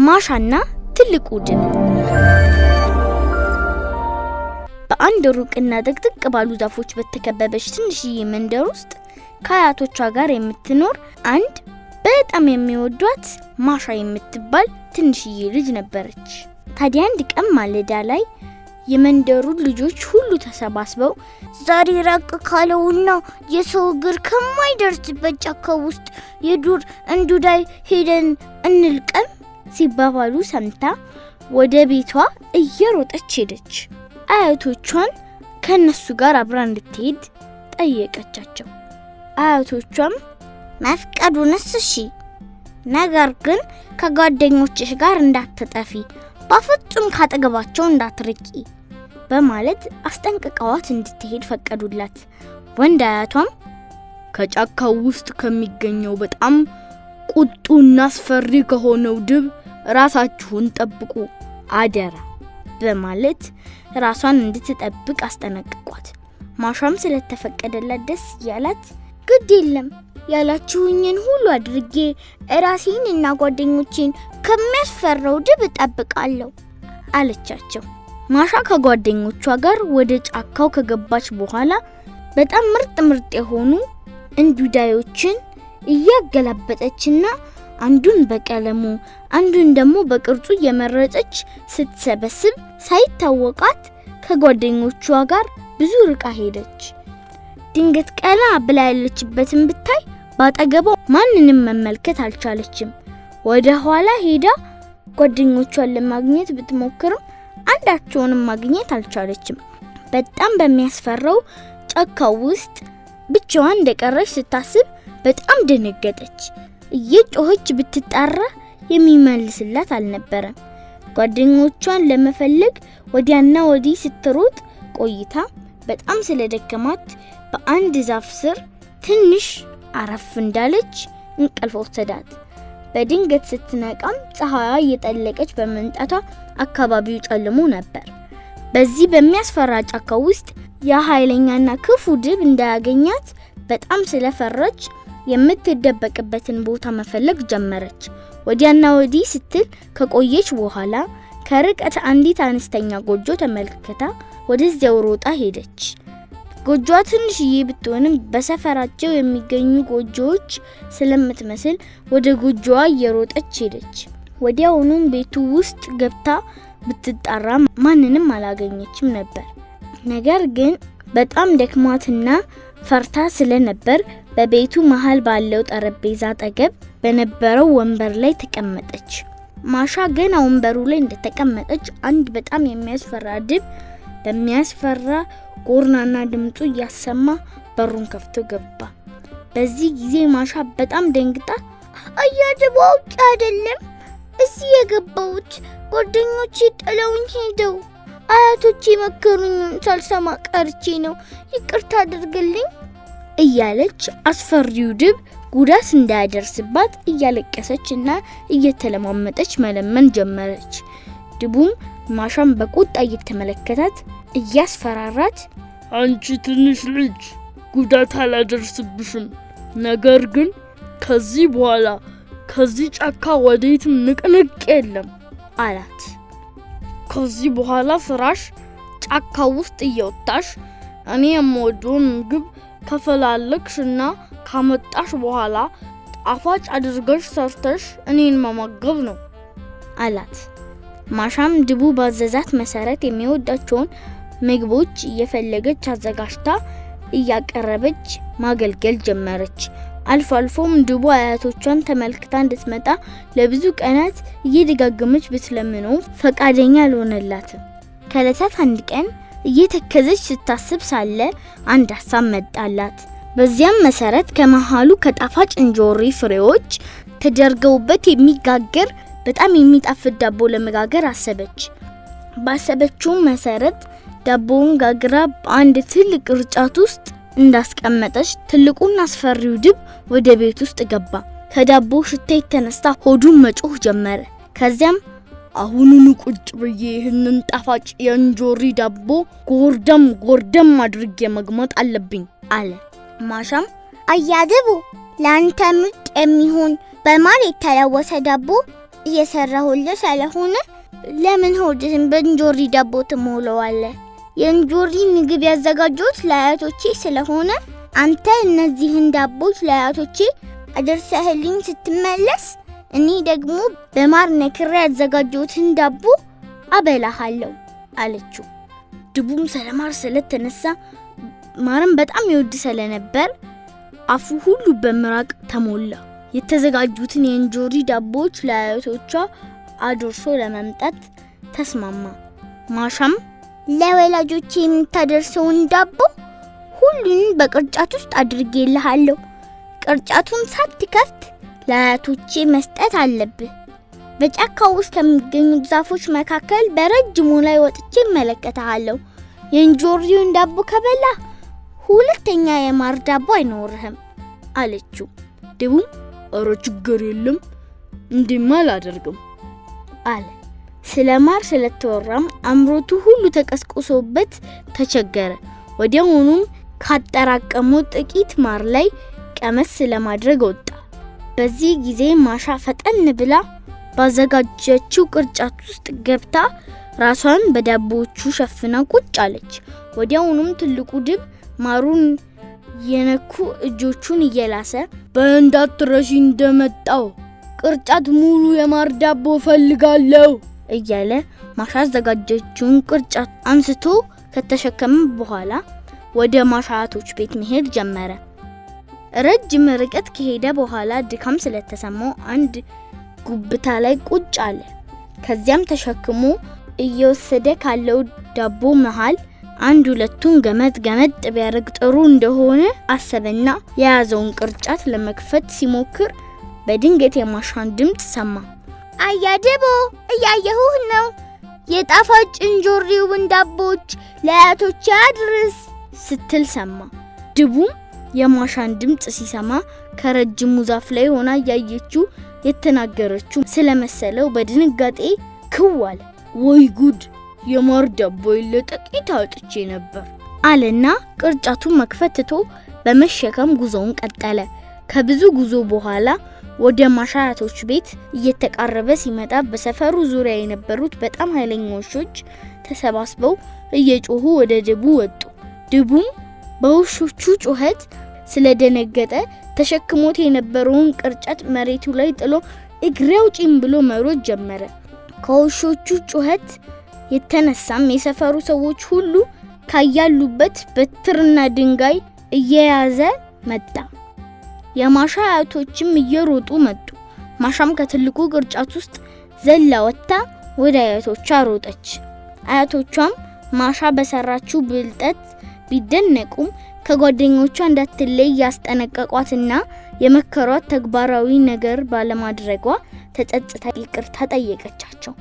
ማሻና ትልቁ ድብ። በአንድ ሩቅና ጥቅጥቅ ባሉ ዛፎች በተከበበች ትንሽዬ መንደር ውስጥ ከአያቶቿ ጋር የምትኖር አንድ በጣም የሚወዷት ማሻ የምትባል ትንሽዬ ልጅ ነበረች። ታዲያ አንድ ቀን ማለዳ ላይ የመንደሩ ልጆች ሁሉ ተሰባስበው ዛሬ ራቅ ካለውና የሰው እግር ከማይደርስበት ጫካ ውስጥ የዱር እንዱዳይ ሄደን እንልቀም ሲባባሉ ሰምታ ወደ ቤቷ እየሮጠች ሄደች። አያቶቿን ከነሱ ጋር አብራ እንድትሄድ ጠየቀቻቸው። አያቶቿም መፍቀዱንስ እሺ፣ ነገር ግን ከጓደኞችሽ ጋር እንዳትጠፊ፣ በፍጹም ካጠገባቸው እንዳትርቂ በማለት አስጠንቅቀዋት እንድትሄድ ፈቀዱላት። ወንድ አያቷም ከጫካው ውስጥ ከሚገኘው በጣም ቁጡና አስፈሪ ከሆነው ድብ ራሳችሁን ጠብቁ አደራ በማለት ራሷን እንድትጠብቅ አስጠነቅቋት። ማሻም ስለተፈቀደላት ደስ ያላት ግድ የለም ያላችሁኝን ሁሉ አድርጌ ራሴን እና ጓደኞቼን ከሚያስፈራው ድብ እጠብቃለሁ አለቻቸው። ማሻ ከጓደኞቿ ጋር ወደ ጫካው ከገባች በኋላ በጣም ምርጥ የሆኑ እንዱዳዮችን እያገላበጠችና አንዱን በቀለሙ አንዱን ደግሞ በቅርጹ እየመረጠች ስትሰበስብ ሳይታወቃት ከጓደኞቿ ጋር ብዙ ርቃ ሄደች። ድንገት ቀና ብላ ያለችበትን ብታይ ባጠገቧ ማንንም መመልከት አልቻለችም። ወደ ኋላ ሄዳ ጓደኞቿን ለማግኘት ብትሞክርም አንዳቸውንም ማግኘት አልቻለችም። በጣም በሚያስፈራው ጫካው ውስጥ ብቻዋን እንደቀረች ስታስብ በጣም ደነገጠች። እየጮኸች ብትጣራ የሚመልስላት አልነበረም። ጓደኞቿን ለመፈለግ ወዲያና ወዲህ ስትሮጥ ቆይታ በጣም ስለደከማት በአንድ ዛፍ ስር ትንሽ አረፍ እንዳለች እንቅልፍ ወሰዳት። በድንገት ስትነቃም ፀሐይዋ እየጠለቀች በመምጣቷ አካባቢው ጨልሞ ነበር። በዚህ በሚያስፈራ ጫካ ውስጥ የኃይለኛና ክፉ ድብ እንዳያገኛት በጣም ስለፈራች የምትደበቅበትን ቦታ መፈለግ ጀመረች። ወዲያና ወዲህ ስትል ከቆየች በኋላ ከርቀት አንዲት አነስተኛ ጎጆ ተመልክታ ወደዚያው ሮጣ ሄደች። ጎጆዋ ትንሽዬ ብትሆንም በሰፈራቸው የሚገኙ ጎጆዎች ስለምትመስል ወደ ጎጆዋ እየሮጠች ሄደች። ወዲያውኑም ቤቱ ውስጥ ገብታ ብትጣራ ማንንም አላገኘችም ነበር። ነገር ግን በጣም ደክማትና ፈርታ ስለነበር በቤቱ መሃል ባለው ጠረጴዛ አጠገብ በነበረው ወንበር ላይ ተቀመጠች። ማሻ ገና ወንበሩ ላይ እንደተቀመጠች አንድ በጣም የሚያስፈራ ድብ በሚያስፈራ ጎርናና ድምፁ እያሰማ በሩን ከፍቶ ገባ። በዚህ ጊዜ ማሻ በጣም ደንግጣ አያድቦ አውቄ አይደለም እዚህ የገባሁት፣ ጓደኞቼ ጥለውኝ ሄደው አያቶቼ መከሩኝን ሳልሰማ ቀርቼ ነው፣ ይቅርታ አድርግልኝ እያለች አስፈሪው ድብ ጉዳት እንዳያደርስባት እያለቀሰችና እየተለማመጠች መለመን ጀመረች። ድቡም ማሻን በቁጣ እየተመለከታት እያስፈራራት አንቺ ትንሽ ልጅ ጉዳት አላደርስብሽም፣ ነገር ግን ከዚህ በኋላ ከዚህ ጫካ ወዴትም ንቅንቅ የለም አላት። ከዚህ በኋላ ስራሽ ጫካ ውስጥ እየወጣሽ እኔ የምወደውን ምግብ ከፈላለግሽና ካመጣሽ በኋላ ጣፋጭ አድርገሽ ሰርተሽ እኔን መመገብ ነው አላት። ማሻም ድቡ ባዘዛት መሰረት የሚወዳቸውን ምግቦች እየፈለገች አዘጋጅታ እያቀረበች ማገልገል ጀመረች። አልፎ አልፎም ድቡ አያቶቿን ተመልክታ እንድትመጣ ለብዙ ቀናት እየደጋገመች ብትለምነው ፈቃደኛ አልሆነላትም። ከዕለታት አንድ ቀን እየተከዘች ስታስብ ሳለ አንድ ሀሳብ መጣላት። በዚያም መሰረት ከመሃሉ ከጣፋጭ እንጆሪ ፍሬዎች ተደርገውበት የሚጋገር በጣም የሚጣፍጥ ዳቦ ለመጋገር አሰበች። ባሰበችው መሰረት ዳቦውን ጋግራ በአንድ ትልቅ ቅርጫት ውስጥ እንዳስቀመጠች ትልቁና አስፈሪው ድብ ወደ ቤት ውስጥ ገባ። ከዳቦ ሽታ የተነሳ ሆዱን መጮህ ጀመረ። ከዚያም አሁኑኑ ቁጭ ብዬ ይህንን ጣፋጭ የእንጆሪ ዳቦ ጎርደም አድርጌ መግመጥ አለብኝ አለ። ማሻም አያድቡ ለአንተ ምርጥ የሚሆን በማር የተለወሰ ዳቦ እየሰራሁልህ ስለሆነ ለምን ሆድህን በእንጆሪ ዳቦ ትሞላዋለህ? የእንጆሪ ምግብ ያዘጋጀሁት ለአያቶቼ ስለሆነ አንተ እነዚህን ዳቦች ለአያቶቼ አድርሰህልኝ ስትመለስ እኔ ደግሞ በማር ነክሬ ያዘጋጀሁትን ዳቦ አበላሃለሁ አለችው። ድቡም ስለማር ስለተነሳ ማርም በጣም ይወድ ስለነበር አፉ ሁሉ በምራቅ ተሞላ። የተዘጋጁትን የእንጆሪ ዳቦች ለአያቶቿ አድርሶ ለመምጣት ተስማማ። ማሻም ለወላጆቼ የምታደርሰውን ዳቦ ሁሉንም በቅርጫት ውስጥ አድርጌልሃለሁ። ቅርጫቱን ሳትከፍት ለአያቶቼ መስጠት አለብህ። በጫካው ውስጥ ከሚገኙት ዛፎች መካከል በረጅሙ ላይ ወጥቼ እመለከታለሁ። የእንጆሪውን ዳቦ ከበላ ሁለተኛ የማር ዳቦ አይኖርህም አለችው። ድቡም ኧረ ችግር የለም እንዲህማ አላደርግም አለ። ስለማር ስለተወራም አምሮቱ ሁሉ ተቀስቅሶበት ተቸገረ። ወዲያውኑም ካጠራቀመው ጥቂት ማር ላይ ቀመስ ለማድረግ ወጣ። በዚህ ጊዜ ማሻ ፈጠን ብላ ባዘጋጀችው ቅርጫት ውስጥ ገብታ ራሷን በዳቦዎቹ ሸፍና ቁጭ አለች። ወዲያውኑም ትልቁ ድብ ማሩን የነኩ እጆቹን እየላሰ በእንዳትረሺ እንደመጣው ቅርጫት ሙሉ የማር ዳቦ ፈልጋለሁ እያለ ማሻ አዘጋጀችውን ቅርጫት አንስቶ ከተሸከመ በኋላ ወደ ማሻቶች ቤት መሄድ ጀመረ። ረጅም ርቀት ከሄደ በኋላ ድካም ስለተሰማው አንድ ጉብታ ላይ ቁጭ አለ። ከዚያም ተሸክሞ እየወሰደ ካለው ዳቦ መሃል አንድ ሁለቱን ገመድ ቢያደርግ ጥሩ እንደሆነ አሰበና የያዘውን ቅርጫት ለመክፈት ሲሞክር በድንገት የማሻን ድምጽ ሰማ። አያደቦ እያየሁህ ነው። የጣፋጭ እንጆሪውን ዳቦች ለአያቶቼ አድርስ ስትል ሰማ። ድቡም የማሻን ድምጽ ሲሰማ ከረጅሙ ዛፍ ላይ ሆና ያየችው የተናገረችው ስለመሰለው በድንጋጤ ክዋል። ወይ ጉድ! የማር ዳቦ ለጥቂት አውጥቼ ነበር አለና ቅርጫቱን መክፈትቶ በመሸከም ጉዞውን ቀጠለ። ከብዙ ጉዞ በኋላ ወደ ማሻቶች ቤት እየተቃረበ ሲመጣ በሰፈሩ ዙሪያ የነበሩት በጣም ኃይለኛ ውሾች ተሰባስበው እየጮሁ ወደ ድቡ ወጡ። ድቡም በውሾቹ ጩኸት ስለደነገጠ ተሸክሞት የነበረውን ቅርጫት መሬቱ ላይ ጥሎ እግሬ አውጪኝ ብሎ መሮጥ ጀመረ። ከውሾቹ ጩኸት የተነሳም የሰፈሩ ሰዎች ሁሉ ካያሉበት በትርና ድንጋይ እየያዘ መጣ። የማሻ አያቶችም እየሮጡ መጡ። ማሻም ከትልቁ ቅርጫት ውስጥ ዘላ ወጣ ወደ አያቶቿ ሮጠች። አያቶቿም ማሻ በሰራችው ብልጠት ቢደነቁም ከጓደኞቿ እንዳትለይ ያስጠነቀቋትና የመከሯት ተግባራዊ ነገር ባለማድረጓ ተጸጽታ ይቅርታ ጠየቀቻቸው።